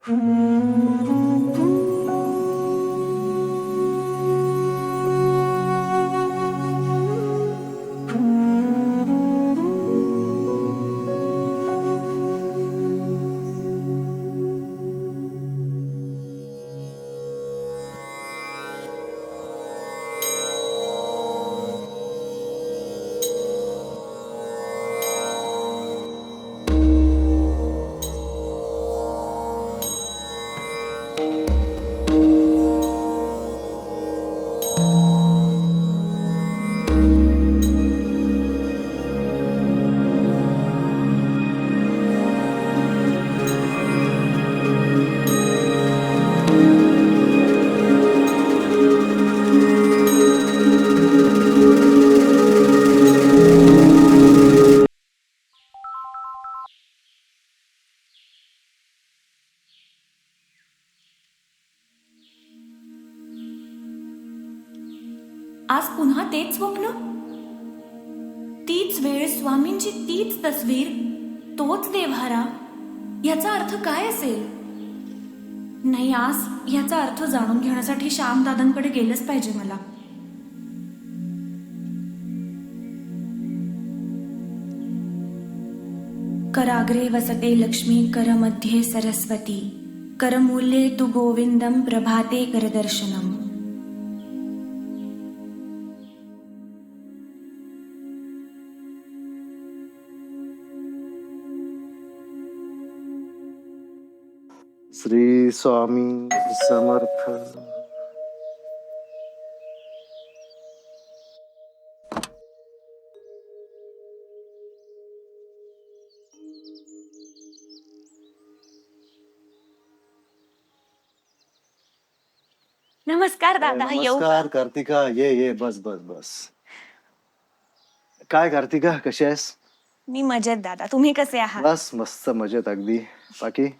आज पुन्हा तेच स्वप्न, तीच वेळ, स्वामींची तीच तस्वीर, तोच देव्हारा. याचा अर्थ काय असेल? नाही, आज याचा अर्थ जाणून घेण्यासाठी श्याम दादांकडे गेलंच पाहिजे मला. कराग्रे वसते लक्ष्मी, करमध्ये सरस्वती, करमूल्ये तु गोविंदम, प्रभाते करदर्शनम. श्री स्वामी समर्थ. नमस्कार दादा. येऊ का? नमस्कार कार्तिका, ये बस बस बस. काय कार्तिका, कशी आहेस? मी मजेत दादा, तुम्ही कसे आहात? बस मस्त मजेत अगदी. बाकी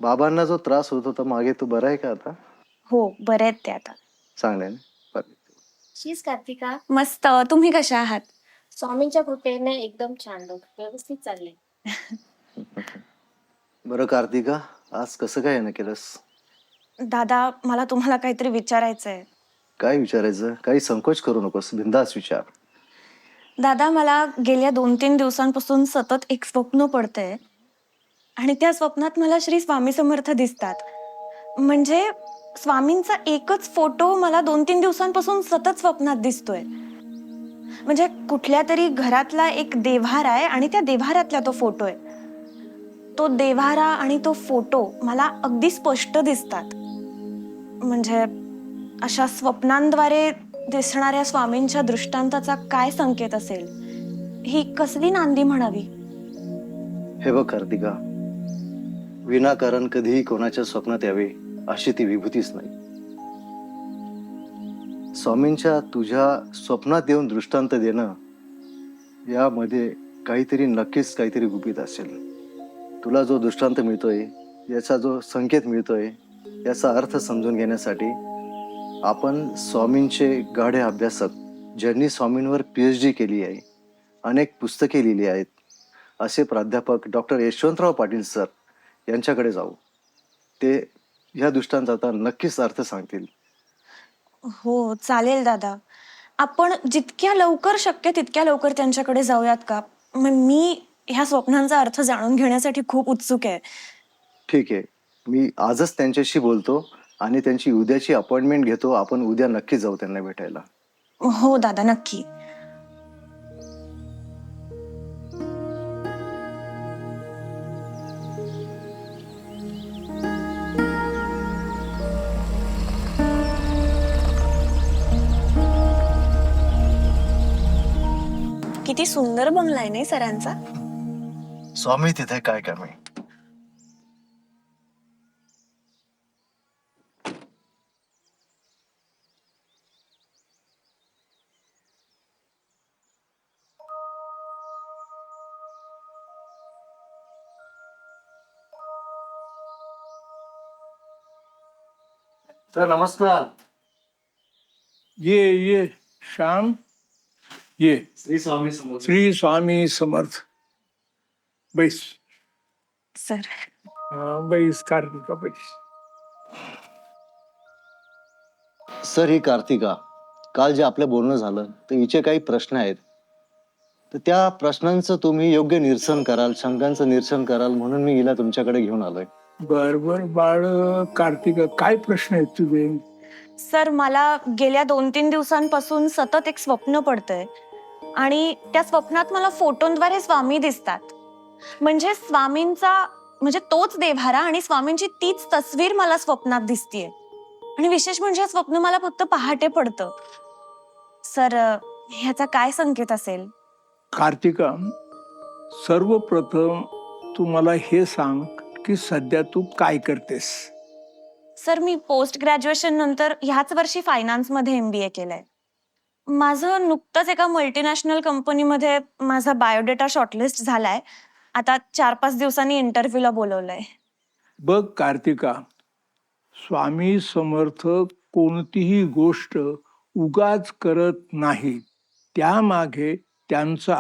बाबांना जो त्रास होत होता मागे, तू बरा आहे का आता? हो, बरे आहेत ते आता. चांगलं आहे ना? शीच कार्तिका. मस्त. तुम्ही कशा आहात? स्वामींच्या कृपेने एकदम छान, बघ व्यवस्थित चाललंय. बरं कार्तिका, आज कसं काय येणं केलंस? दादा, मला तुम्हाला काहीतरी विचारायचंय. काय विचारायचं? काही संकोच करू नकोस, बिंदास विचार. दादा, मला गेल्या 2-3 दिवसांपासून सतत एक स्वप्न पडतंय आणि त्या स्वप्नात मला श्री स्वामी समर्थ दिसतात. म्हणजे स्वामींचा एकच फोटो मला 2-3 दिवसांपासून सतत स्वप्नात दिसतोय. म्हणजे कुठल्या तरी घरातला एक देव्हारा आहे आणि त्या देव्हाऱ्यातला तो फोटो आहे. तो देव्हारा आणि तो फोटो मला अगदी स्पष्ट दिसतात. म्हणजे अशा स्वप्नांद्वारे दिसणाऱ्या स्वामींच्या दृष्टांताचा काय संकेत असेल? ही कसली नांदी म्हणावी? हे बघ कार्तिका, विनाकारण कधीही कोणाच्या स्वप्नात यावे अशी ती विभूतीच नाही. स्वामींच्या तुझ्या स्वप्नात येऊन दृष्टांत देणं, यामध्ये काहीतरी नक्कीच काहीतरी गुपित असेल. तुला जो दृष्टांत मिळतोय, याचा जो संकेत मिळतोय, याचा अर्थ समजून घेण्यासाठी आपण स्वामींचे गाढे अभ्यासक, ज्यांनी स्वामींवर PhD केली आहे, अनेक पुस्तके लिहिली आहेत, असे प्राध्यापक डॉक्टर यशवंतराव पाटील सर यांच्याकडे जाऊ. ते या दृष्टांताचा नक्कीच अर्थ सांगतील. हो, चालेल दादा. आपण जितक्या लवकर शक्य तितक्या लवकर त्यांच्याकडे जाऊयात का? मी ह्या स्वप्नांचा अर्थ जाणून घेण्यासाठी खूप उत्सुक आहे. ठीक आहे, मी आजच त्यांच्याशी बोलतो आणि त्यांची उद्याची अपॉइंटमेंट घेतो. आपण उद्या नक्की जाऊ त्यांना भेटायला. हो दादा, नक्की. किती सुंदर बंगला आहे नाही सरांचा? स्वामी तिथे काय कमी. सर नमस्कार. ये श्याम, ये. श्री स्वामी समर्थ. श्री स्वामी समर्थ. बैस. सर, बैस कार्तिका बैस. सर, ही कार्तिका काल जे आपलं बोलणं झालं तर हिचे काही प्रश्न आहेत, तर त्या प्रश्नांचं तुम्ही योग्य निरसन कराल, शंकांचं निरसन कराल म्हणून मी हिला तुमच्याकडे घेऊन आलोय. बर बर बाळ कार्तिका, काय प्रश्न आहेत तुझे? सर, मला गेल्या 2-3 दिवसांपासून सतत एक स्वप्न पडतंय आणि त्या स्वप्नात मला फोटोंद्वारे स्वामी दिसतात. म्हणजे स्वामींचा म्हणजे तोच देव्हारा आणि स्वामींची तीच तस्वीर मला स्वप्नात दिसतीये. आणि विशेष म्हणजे स्वप्न मला फक्त पहाटे पडतं. सर, ह्याचा काय संकेत असेल? कार्तिका, सर्वप्रथम तू मला हे सांग की सध्या तू काय करतेस? सर, मी पोस्ट ग्रॅज्युएशन नंतर ह्याच वर्षी फायनान्समध्ये MBA केलंय. माझं नुकतंच एका मल्टीनॅशनल कंपनीमध्ये माझा बायोडेटा शॉर्टलिस्ट झालाय. आता 4-5 दिवसांनी इंटरव्ह्यूला बोलवलंय. बघ कार्तिका, स्वामी समर्थ कोणतीही गोष्ट उगाच करत नाही. त्यामागे त्यांचा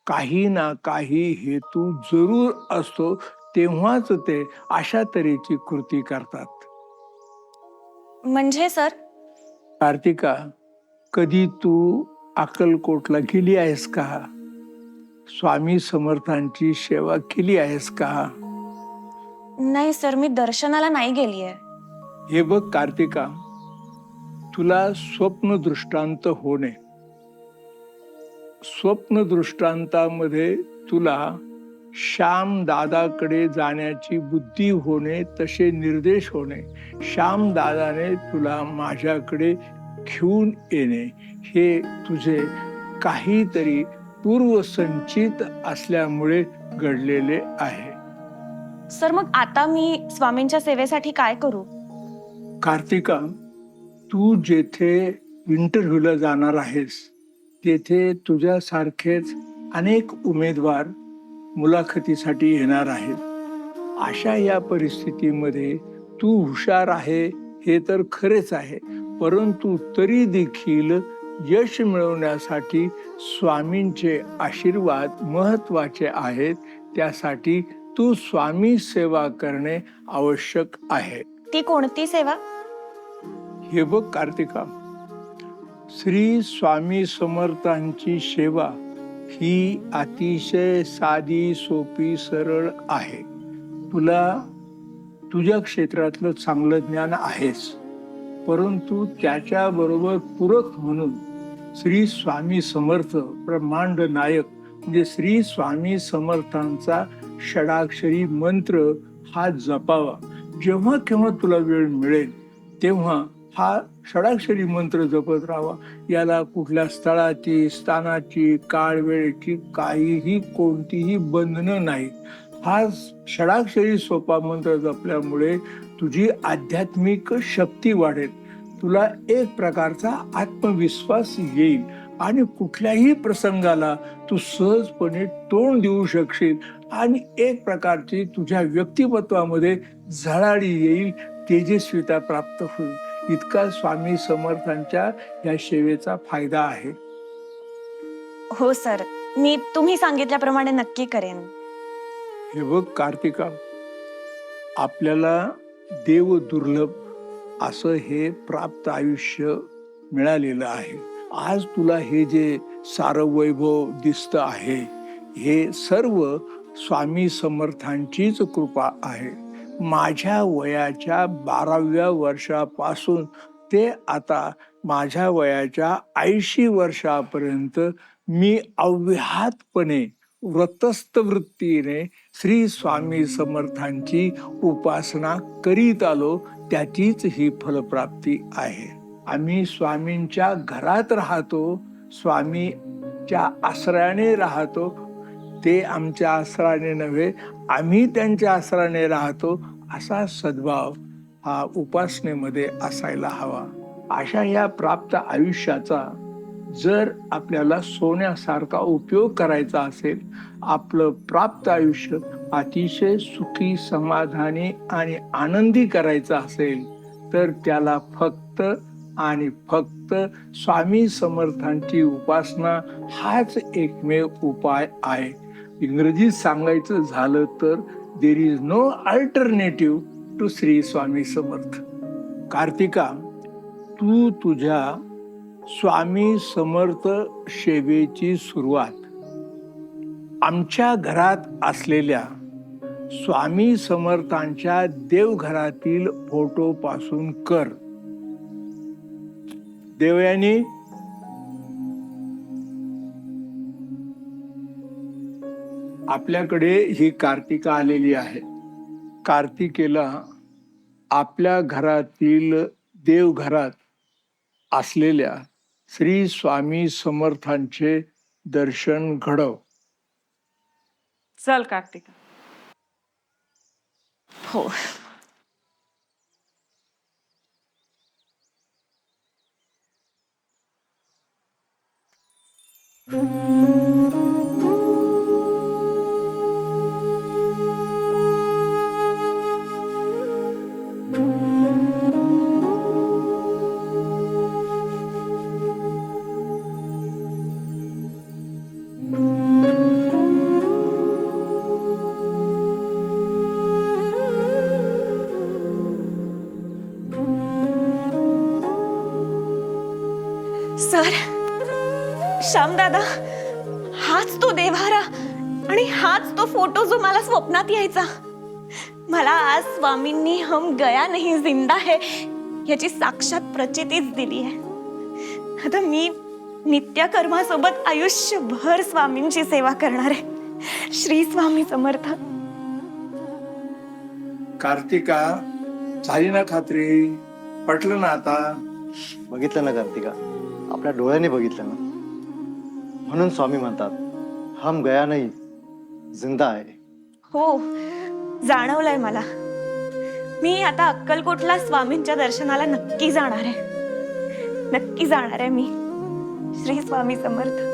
काही ना काही हेतू जरूर असतो, तेव्हाच ते अशा तऱ्हेची कृती करतात. म्हणजे सर, कार्तिका, कधी तू अक्कलकोटला गेली आहेस का? स्वामी समर्थांची सेवा केली आहेस का? नाही सर, मी दर्शनाला नाही गेलीये. हे बघ कार्तिका, तुला स्वप्न दृष्टांत होणे, स्वप्न दृष्टांतामध्ये तुला श्याम दादाकडे जाण्याची बुद्धी होणे, तसे निर्देश होणे, श्याम दादाने तुला माझ्याकडे घेऊन येणे, हे तुझे काहीतरी पूर्वसंचित असल्यामुळे घडलेले आहे. सर, मग आता मी स्वामींच्या सेवेसाठी काय करू? कार्तिका, तू जेथे इंटरव्ह्यूला जाणार आहेस तेथे तुझ्यासारखेच अनेक उमेदवार मुलाखतीसाठी येणार आहेत. अशा या परिस्थितीमध्ये तू हुशार आहे हे तर खरेच आहे, परंतु तरी देखील यश मिळवण्यासाठी स्वामींचे आशीर्वाद महत्वाचे आहेत. त्यासाठी तू स्वामी सेवा करणे आवश्यक आहे. ती कोणती सेवा? हे बघ कार्तिका, श्री स्वामी समर्थांची सेवा ही अतिशय साधी, सोपी, सरळ आहे. तुला तुझ्या क्षेत्रातलं चांगलं ज्ञान आहेच, परंतु त्याच्याबरोबर पूरक म्हणून श्री स्वामी समर्थ ब्रह्मांड नायक म्हणजे श्री स्वामी समर्थांचा षडाक्षरी मंत्र हा जपावा. जेव्हा केव्हा तुला वेळ मिळेल तेव्हा हा षडाक्षरी मंत्र जपत राहावा. याला कुठल्या स्थळाची, स्थानाची, काळ वेळेची काहीही कोणतीही बंधनं नाही. हा षडाक्षरी सोपा मंत्र जपल्यामुळे तुझी आध्यात्मिक शक्ती वाढेल, तुला एक प्रकारचा आत्मविश्वास येईल आणि कुठल्याही प्रसंगाला तू सहजपणे तोंड देऊ शकशील आणि एक प्रकारची तुझ्या व्यक्तिमत्वामध्ये झळाळी येईल, तेजस्विता प्राप्त होईल. इतका स्वामी समर्थांच्या या सेवेचा फायदा आहे. हो सर, मी तुम्ही सांगितल्याप्रमाणे नक्की करेन. हे बघ कार्तिका, आपल्याला देव दुर्लभ असं हे प्राप्त आयुष्य मिळालेलं आहे. आज तुला हे जे सारं वैभव दिसत आहे हे सर्व स्वामी समर्थांचीच कृपा आहे. माझ्या वयाच्या 12व्या वर्षापासून ते आता माझ्या वयाच्या 80 वर्षापर्यंत मी अव्याहतपणे व्रतस्थ वृत्तीने श्री स्वामी समर्थांची उपासना करीत आलो. त्याचीच ही फलप्राप्ती आहे. आम्ही स्वामींच्या घरात राहतो, स्वामीच्या आश्रयाने राहतो. ते आमच्या आश्रयाने नव्हे, आम्ही त्यांच्या आश्रयाने राहतो, असा सद्भाव हा उपासनेमध्ये असायला हवा. अशा या प्राप्त आयुष्याचा जर आपल्याला सोन्यासारखा उपयोग करायचा असेल, आपलं प्राप्त आयुष्य अतिशय सुखी, समाधानी आणि आनंदी करायचं असेल, तर त्याला फक्त आणि फक्त स्वामी समर्थांची उपासना हाच एकमेव उपाय आहे. इंग्रजीत सांगायचं झालं तर there is no alternative to Shri Swami Samarth. Kartika, तू तुझ्या स्वामी समर्थ सेवेची सुरुवात आमच्या घरात असलेल्या स्वामी समर्थांच्या देवघरातील फोटो पासून कर. देवयानी, आपल्याकडे ही कार्तिका आलेली आहे. कार्तिकेला आपल्या घरातील देवघरात असलेल्या श्री स्वामी समर्थांचे दर्शन घडव. चल कार्तिका. हो. सर, श्यामदादा, हाच तो देव्हारा आणि हाच तो फोटो जो मला स्वप्नात यायचा. मला आज स्वामींनी हम गया नहीं जिंदा है याची साक्षात प्रचितीच दिली आहे. आता मी नित्यकर्मासोबत आयुष्यभर स्वामींची सेवा करणार आहे. श्री स्वामी समर्थ. कार्तिका, झाली ना खात्री? पटलं ना आता? बघितलं ना कार्तिका, आपल्या डोळ्याने बघितलं ना. म्हणून स्वामी म्हणतात हम गया नाही जिंदा आहे. हो, जाणवलंय मला. मी आता अक्कलकोटला स्वामींच्या दर्शनाला नक्की जाणार आहे. नक्की जाणार आहे मी. श्री स्वामी समर्थ.